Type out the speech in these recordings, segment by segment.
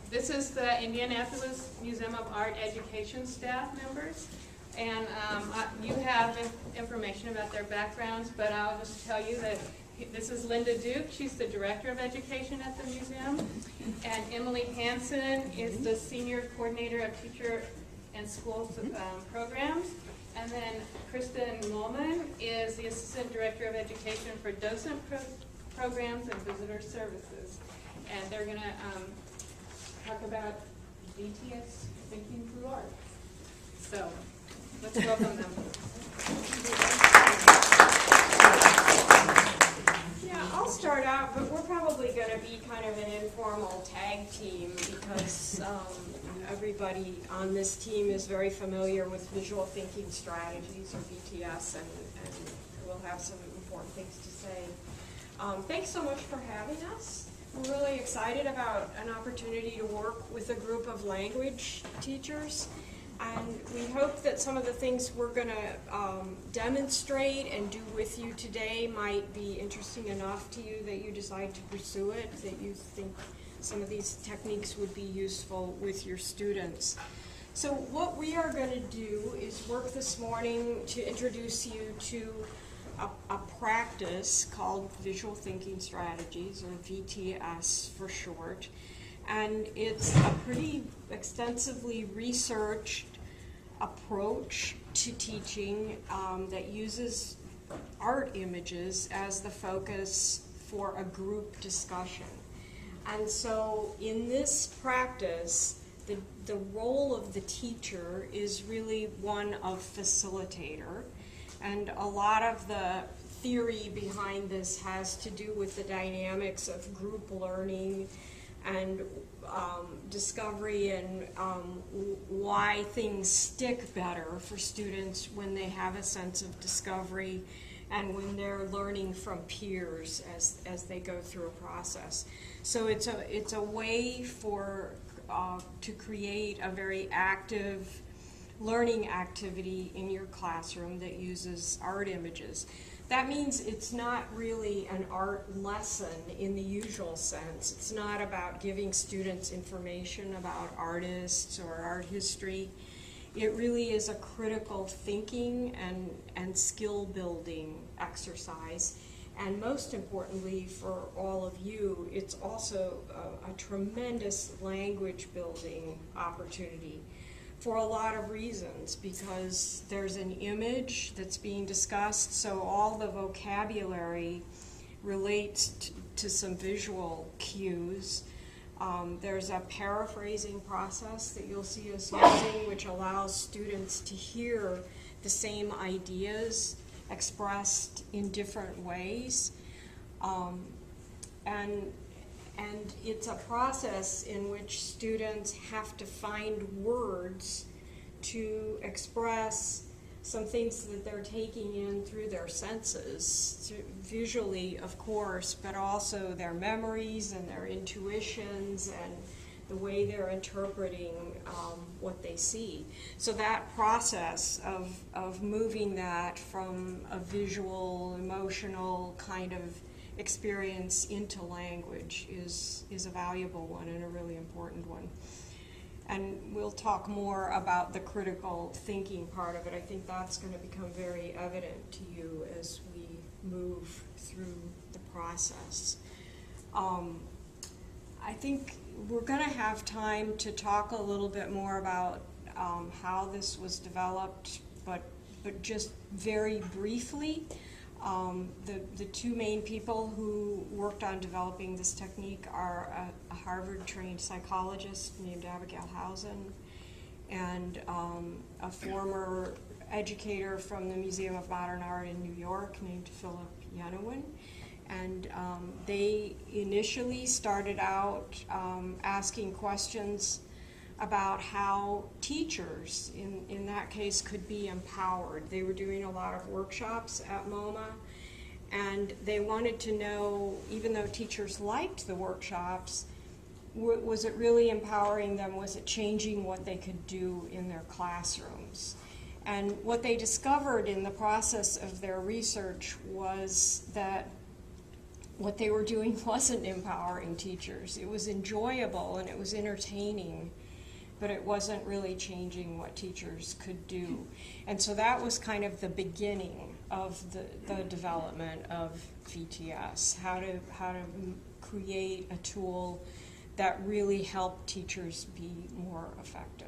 This is the Indianapolis Museum of Art education staff members, and you have information about their backgrounds, but I'll just tell you that this is Linda Duke. She's the Director of Education at the museum, and Emily Hansen is the Senior Coordinator of Teacher and School Programs, and then Kristen Molman is the Assistant Director of Education for Docent Programs and Visitor Services, and they're going to talk about VTS Thinking Through Art. So let's welcome them. Yeah, I'll start out, but we're probably going to be kind of an informal tag team because everybody on this team is very familiar with visual thinking strategies, or VTS, and we'll have some important things to say. Thanks so much for having us. We're really excited about an opportunity to work with a group of language teachers, and we hope that some of the things we're going to demonstrate and do with you today might be interesting enough to you that you decide to pursue it, that you think some of these techniques would be useful with your students. So what we are going to do is work this morning to introduce you to a practice called Visual Thinking Strategies, or VTS for short. And it's a pretty extensively researched approach to teaching that uses art images as the focus for a group discussion. And so in this practice, the role of the teacher is really one of facilitator. And a lot of the theory behind this has to do with the dynamics of group learning and discovery, and why things stick better for students when they have a sense of discovery and when they're learning from peers as they go through a process. So it's a way for to create a very active learning activity in your classroom that uses art images. That means it's not really an art lesson in the usual sense. It's not about giving students information about artists or art history. It really is a critical thinking and skill building exercise. And most importantly for all of you, it's also a tremendous language building opportunity for a lot of reasons, because there's an image that's being discussed, so all the vocabulary relates to some visual cues. There's a paraphrasing process that you'll see us using, which allows students to hear the same ideas expressed in different ways. And it's a process in which students have to find words to express some things that they're taking in through their senses, visually, of course, but also their memories and their intuitions and the way they're interpreting what they see. So that process of moving that from a visual, emotional kind of experience into language is a valuable one and a really important one. And we'll talk more about the critical thinking part of it. I think that's going to become very evident to you as we move through the process. I think we're going to have time to talk a little bit more about how this was developed, but just very briefly. The two main people who worked on developing this technique are a Harvard-trained psychologist named Abigail Housen and a former educator from the Museum of Modern Art in New York named Philip Yenowin. And they initially started out asking questions about how teachers, in that case, could be empowered. They were doing a lot of workshops at MoMA, and they wanted to know, even though teachers liked the workshops, was it really empowering them? Was it changing what they could do in their classrooms? And what they discovered in the process of their research was that what they were doing wasn't empowering teachers. It was enjoyable and it was entertaining, but it wasn't really changing what teachers could do. And so that was kind of the beginning of the development of VTS, how to create a tool that really helped teachers be more effective.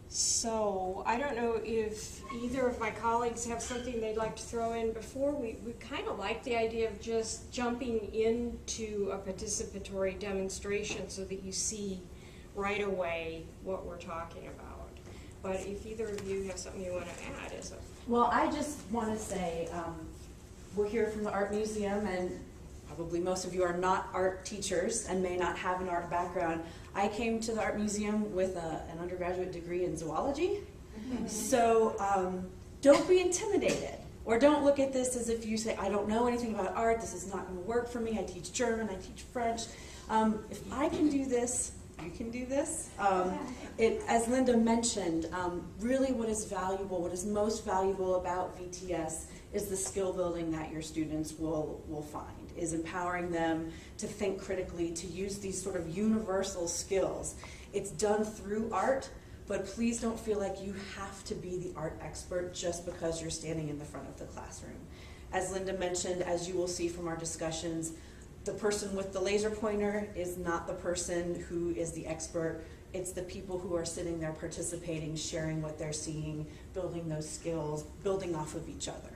So I don't know if either of my colleagues have something they'd like to throw in before. We kind of like the idea of just jumping into a participatory demonstration so that you see right away what we're talking about. But if either of you have something you want to add, Well, I just want to say we're here from the Art Museum, and probably most of you are not art teachers and may not have an art background. I came to the Art Museum with an undergraduate degree in zoology. So don't be intimidated, or don't look at this as if you say, I don't know anything about art, this is not going to work for me, I teach German, I teach French. If I can do this, you can do this. As Linda mentioned, really what is valuable, what is most valuable about VTS is the skill building that your students will find, is empowering them to think critically, to use these sort of universal skills. It's done through art, but please don't feel like you have to be the art expert just because you're standing in the front of the classroom. As Linda mentioned, as you will see from our discussions, the person with the laser pointer is not the person who is the expert. It's the people who are sitting there participating, sharing what they're seeing, building those skills, building off of each other.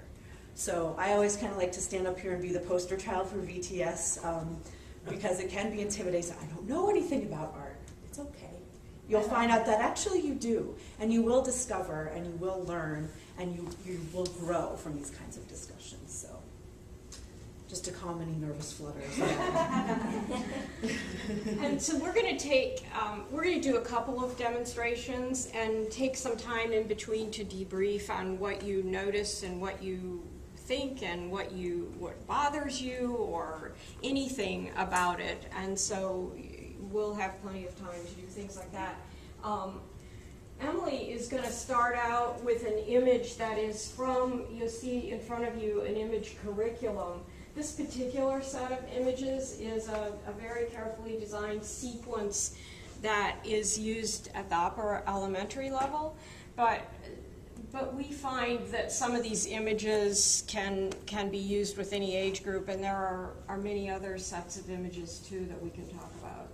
So I always kind of like to stand up here and be the poster child for VTS because it can be intimidating. I don't know anything about art. It's okay. You'll find out that actually you do, and you will discover, and you will learn, and you will grow from these kinds of discussions. So just to calm any nervous flutters. And so we're going to do a couple of demonstrations and take some time in between to debrief on what you notice and what you think and what bothers you or anything about it. And so we'll have plenty of time to do things like that. Emily is going to start out with an image that is from, you'll see in front of you an image curriculum. This particular set of images is a very carefully designed sequence that is used at the upper elementary level, but we find that some of these images can be used with any age group, and there are many other sets of images too that we can talk about.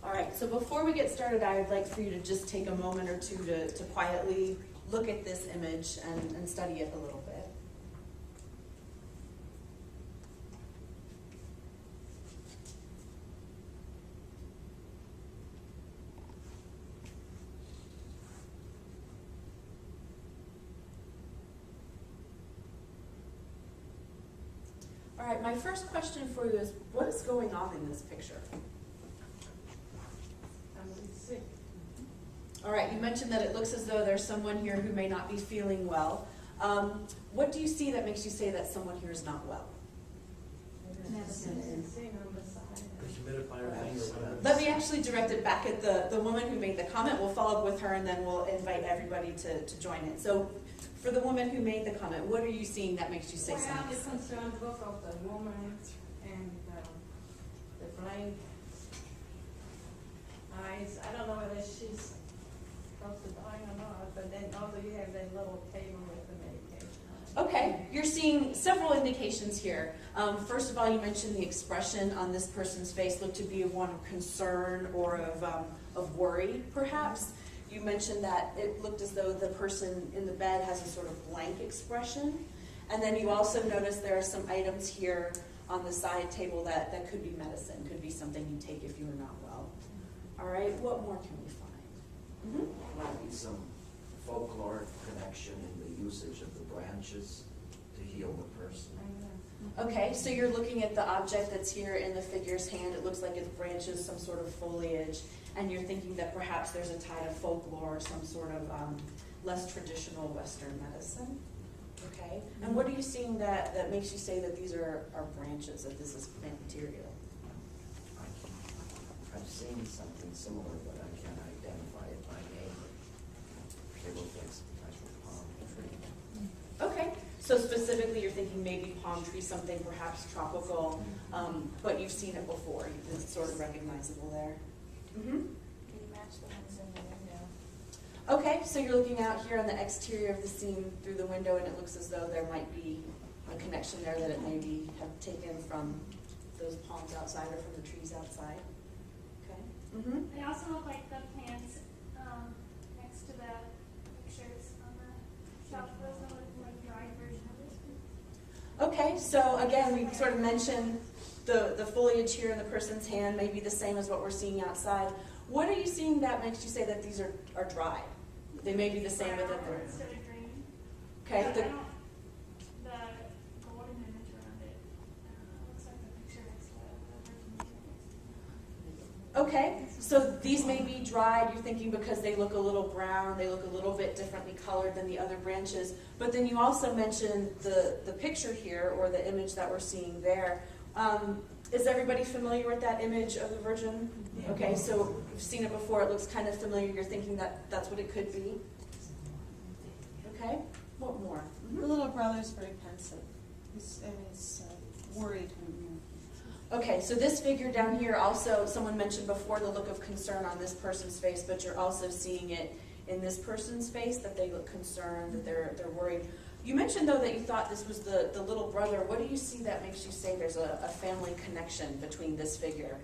All right, so before we get started, I would like for you to just take a moment or two to quietly look at this image and study it a little bit. All right, my first question for you is, what is going on in this picture? All right, you mentioned that it looks as though there's someone here who may not be feeling well. What do you see that makes you say that someone here is not well? Let me actually direct it back at the woman who made the comment. We'll follow up with her and then we'll invite everybody to join in. So for the woman who made the comment, what are you seeing that makes you say something? Well, I'm concerned both of the woman and the blind eyes. I don't know whether she's supposed to die or not, but then also you have that little table with the medication on it. Okay, you're seeing several indications here. First of all, you mentioned the expression on this person's face looked to be of one of concern or of worry, perhaps. You mentioned that it looked as though the person in the bed has a sort of blank expression. And then you also noticed there are some items here on the side table that could be medicine, could be something you take if you're not well. All right, what more can we find? Might be some folklore connection in the usage of the branches to heal the person. Okay, so you're looking at the object that's here in the figure's hand. It looks like it's branches, some sort of foliage, and you're thinking that perhaps there's a tie to folklore or some sort of less traditional Western medicine. Okay, and what are you seeing that makes you say that these are branches, that this is plant material? I've seen something similar, but I can't identify it by name. It looks like some type of palm tree. So specifically, you're thinking maybe palm tree, something perhaps tropical, but you've seen it before. It's sort of recognizable there. Can you match the ones in the window? Okay, so you're looking out here on the exterior of the scene through the window, and it looks as though there might be a connection there that it maybe have taken from those palms outside or from the trees outside. Okay. They also look like the plants next to the pictures on the shelf. Those look like dried version of this. Okay, so again, we sort of mentioned the foliage here in the person's hand may be the same as what we're seeing outside. What are you seeing that makes you say that these are dried? They may be the same, but that they're... Instead of green. Okay, The golden image around it looks like the picture next to the virgin. okay, so these may be dried, you're thinking because they look a little brown, they look a little bit differently colored than the other branches, but then you also mentioned the picture here, or the image that we're seeing there. Is everybody familiar with that image of the Virgin? Okay, so you've seen it before, it looks kind of familiar, you're thinking that that's what it could be? Okay, what more? The little brother's very pensive. He's worried. Okay, so this figure down here also, someone mentioned before the look of concern on this person's face, but you're also seeing it in this person's face, that they look concerned, that they're worried. You mentioned, though, that you thought this was the little brother. What do you see that makes you say there's a family connection between this figure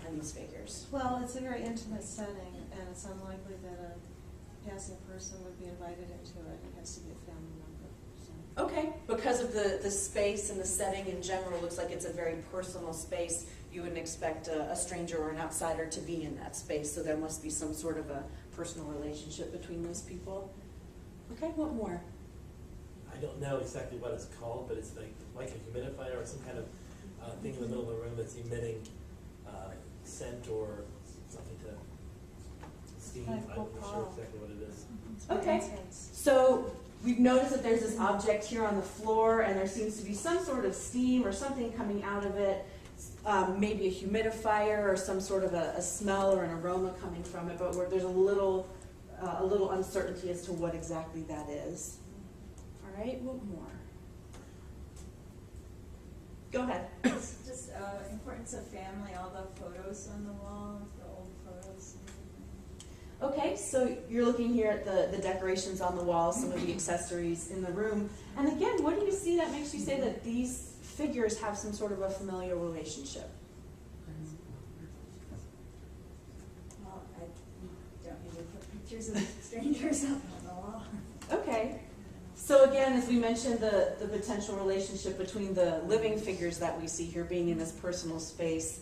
and these figures? Well, it's a very intimate setting, and it's unlikely that a passing person would be invited into it. It has to be a family member. So. Okay, because of the space and the setting in general, looks like it's a very personal space. You wouldn't expect a stranger or an outsider to be in that space, so there must be some sort of a personal relationship between those people. Okay, what more? I don't know exactly what it's called, but it's like a humidifier or some kind of thing in the middle of the room that's emitting scent or something to steam. I'm not sure exactly what it is. Okay, so we've noticed that there's this object here on the floor, and there seems to be some sort of steam or something coming out of it, maybe a humidifier or some sort of a smell or an aroma coming from it, but there's a little uncertainty as to what exactly that is. All right, what more? Go ahead. Just importance of family, all the photos on the wall, the old photos. Okay, so you're looking here at the decorations on the wall, some of the accessories in the room. And again, what do you see that makes you say that these figures have some sort of a familiar relationship? Well, I don't usually put pictures of strangers up on the wall. Okay. So again, as we mentioned, the potential relationship between the living figures that we see here being in this personal space,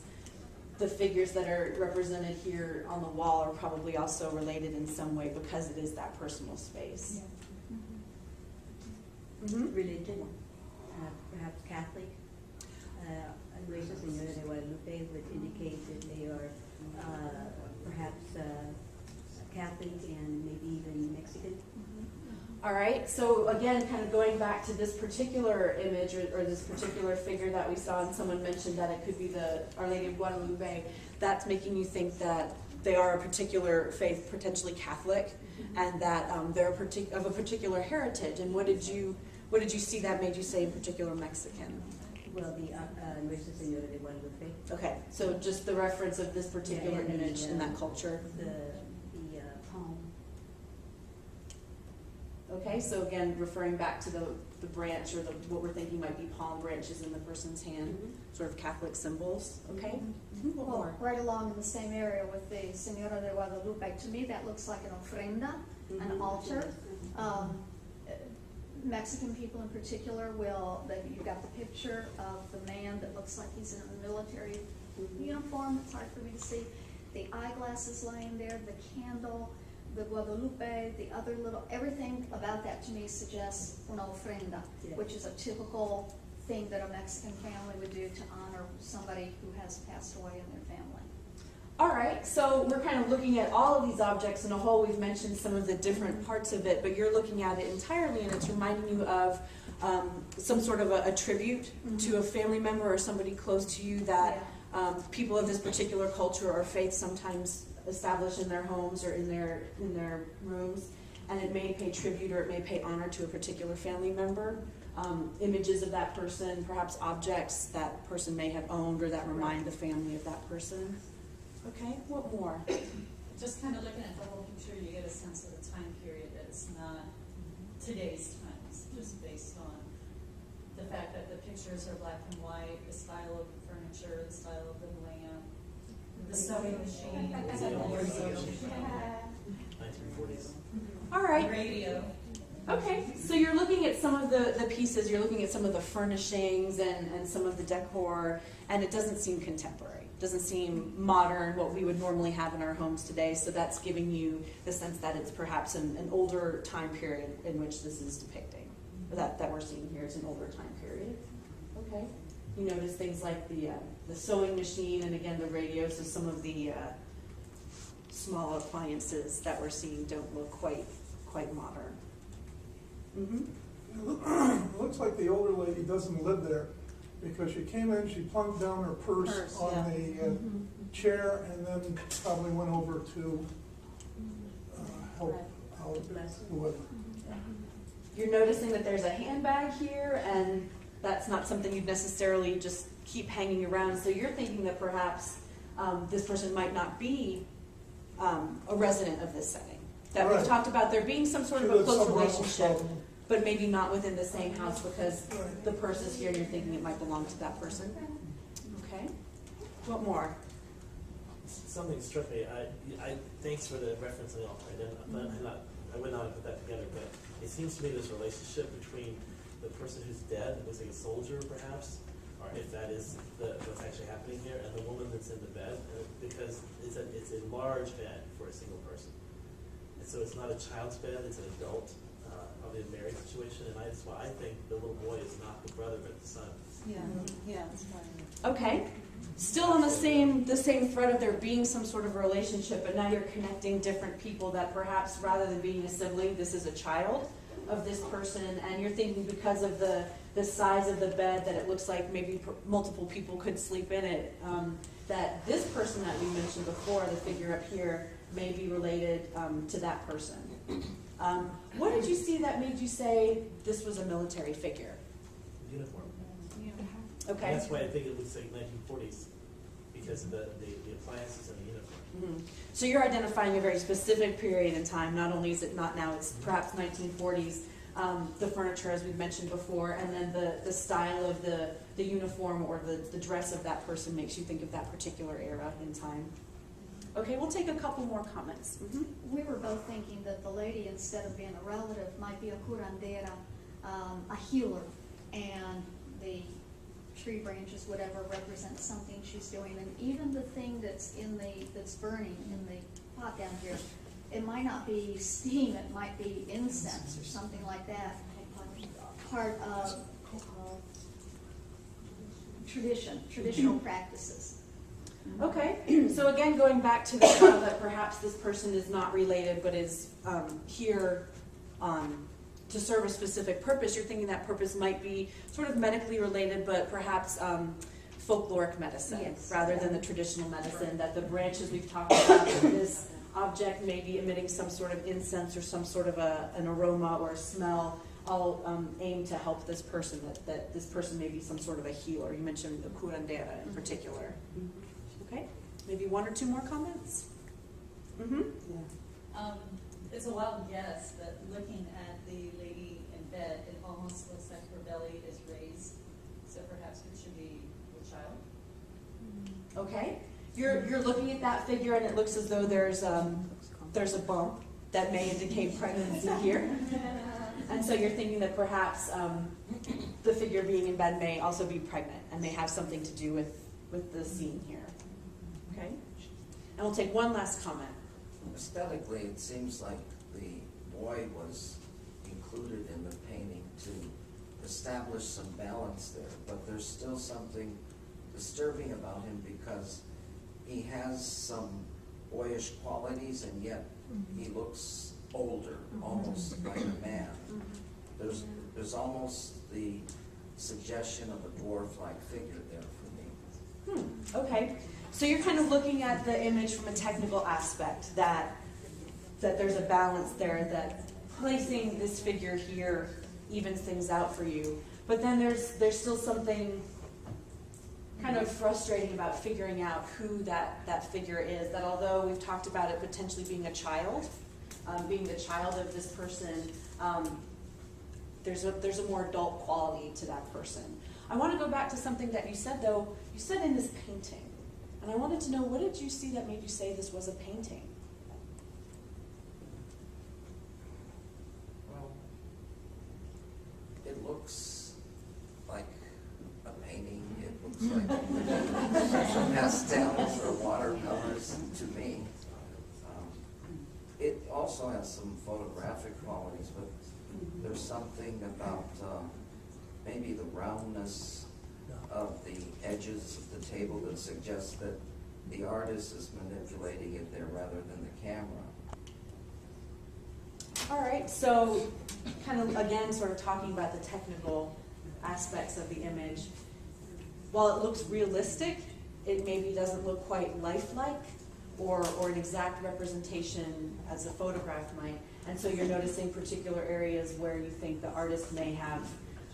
the figures that are represented here on the wall are probably also related in some way because it is that personal space. Religion, perhaps Catholic. Nuestra Señora de Guadalupe would indicate that they are perhaps Catholic and maybe even Mexican. All right, so again, kind of going back to this particular image or this particular figure that we saw, and someone mentioned that it could be the Our Lady of Guadalupe, that's making you think that they are a particular faith, potentially Catholic, and that they're of a particular heritage. And what did you see that made you say in particular Mexican? Well, the Nuestra Señora de Guadalupe. Okay, so just the reference of this particular image in that culture. The palm. Okay, so again, referring back to the branch or what we're thinking might be palm branches in the person's hand, sort of Catholic symbols. Okay. What Well, more? right along in the same area with the Señora de Guadalupe, to me that looks like an ofrenda, an altar. Mexican people in particular you've got the picture of the man that looks like he's in a military uniform, it's hard for me to see. The eyeglasses laying there, the candle, the Guadalupe, the other everything about that to me suggests una ofrenda, which is a typical thing that a Mexican family would do to honor somebody who has passed away in their family. All right, so we're kind of looking at all of these objects in a whole. We've mentioned some of the different parts of it, but you're looking at it entirely, and it's reminding you of some sort of a tribute to a family member or somebody close to you that people of this particular culture or faith sometimes establish in their homes or in their rooms, and it may pay tribute or it may pay honor to a particular family member. images of that person, perhaps objects that person may have owned or that remind the family of that person. Okay, what more? Just kind of looking at the whole picture, you get a sense of the time period that it's not today's times, just based on the fact that the pictures are black and white, the style of the furniture, the style of the lamp, the sewing machine, Yeah. 1940s. All right. radio. Okay, so you're looking at some of the pieces, you're looking at some of the furnishings and some of the decor, and it doesn't seem contemporary. Doesn't seem modern, what we would normally have in our homes today, so that's giving you the sense that it's perhaps an older time period in which this is depicting. That we're seeing here is an older time period. Okay. You notice things like the sewing machine and again the radio, so some of the small appliances that we're seeing don't look quite modern. It looks like the older lady doesn't live there, because she came in, she plunked down her purse on the chair, and then probably went over to help out whoever. You're noticing that there's a handbag here, and that's not something you'd necessarily just keep hanging around, so you're thinking that perhaps this person might not be a resident of this setting. That we've talked about there being some sort of a close relationship, but maybe not within the same house because the purse is here and you're thinking it might belong to that person. Okay. What more? Something struck me. I thanks for the reference and all. I would not have put that together, but it seems to me this relationship between the person who's dead, looks like a soldier perhaps, or if that is what's actually happening here, and the woman that's in the bed, because it's a large bed for a single person. And so it's not a child's bed, it's an adult, probably a married situation, and that's why I think the little boy is not the brother but the son. Yeah, yeah, that's fine. Okay. Still on the same thread of there being some sort of relationship, but now you're connecting different people that perhaps rather than being a sibling, this is a child of this person, and you're thinking because of the size of the bed that it looks like maybe multiple people could sleep in it, that this person that we mentioned before, the figure up here, may be related to that person. What did you see that made you say this was a military figure? Uniform. Okay. And that's why I think it looks like 1940s, because of the appliances and the uniform. So you're identifying a very specific period in time. Not only is it not now, it's perhaps 1940s. The furniture, as we've mentioned before, and then the style of the uniform or the dress of that person makes you think of that particular era in time. Okay, we'll take a couple more comments. We were both thinking that the lady, instead of being a relative, might be a curandera, a healer, and the tree branches, whatever, represent something she's doing. And even the thing that's that's burning in the pot down here, it might not be steam, it might be incense or something like that. Part of traditional practices. Okay, so again, going back to the thought that perhaps this person is not related but is here to serve a specific purpose, you're thinking that purpose might be sort of medically related, but perhaps folkloric medicine rather than the traditional medicine, that the branches we've talked about, this object may be emitting some sort of incense or some sort of an aroma or a smell, all aimed to help this person, that this person may be some sort of a healer. You mentioned the curandera in particular. Okay, maybe one or two more comments? It's a wild guess, but looking at the lady in bed, it almost looks like her belly is raised, so perhaps it should be a child. Okay, you're looking at that figure and it looks as though there's a bump that may indicate pregnancy here. And so you're thinking that perhaps the figure being in bed may also be pregnant and may have something to do with the scene here. Okay? And we'll take one last comment. Aesthetically, it seems like the boy was included in the painting to establish some balance there, but there's still something disturbing about him because he has some boyish qualities and yet he looks older, almost like a man. There's almost the suggestion of a dwarf-like figure there for me. Okay, so you're kind of looking at the image from a technical aspect, that there's a balance there, that placing this figure here evens things out for you. But then there's still something kind of frustrating about figuring out who that figure is, that although we've talked about it potentially being a child, being the child of this person, there's a more adult quality to that person. I want to go back to something that you said, though. You said in this painting, and I wanted to know, what did you see that made you say this was a painting? Well, it looks like a painting, it looks like pastels or watercolors to me. It also has some photographic qualities, but there's something about maybe the roundness of the edges of the table that suggests that the artist is manipulating it there rather than the camera. All right, so kind of again sort of talking about the technical aspects of the image. While it looks realistic, it maybe doesn't look quite lifelike or an exact representation as a photograph might. And so you're noticing particular areas where you think the artist may have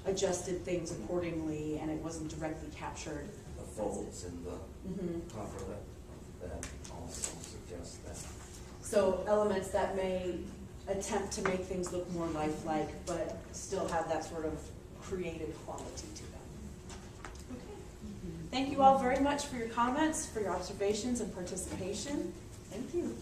adjusted things accordingly and it wasn't directly captured. The folds in the cover that also suggest that. So elements that may attempt to make things look more lifelike, but still have that sort of creative quality to them. Okay. Thank you all very much for your comments, for your observations and participation. Thank you.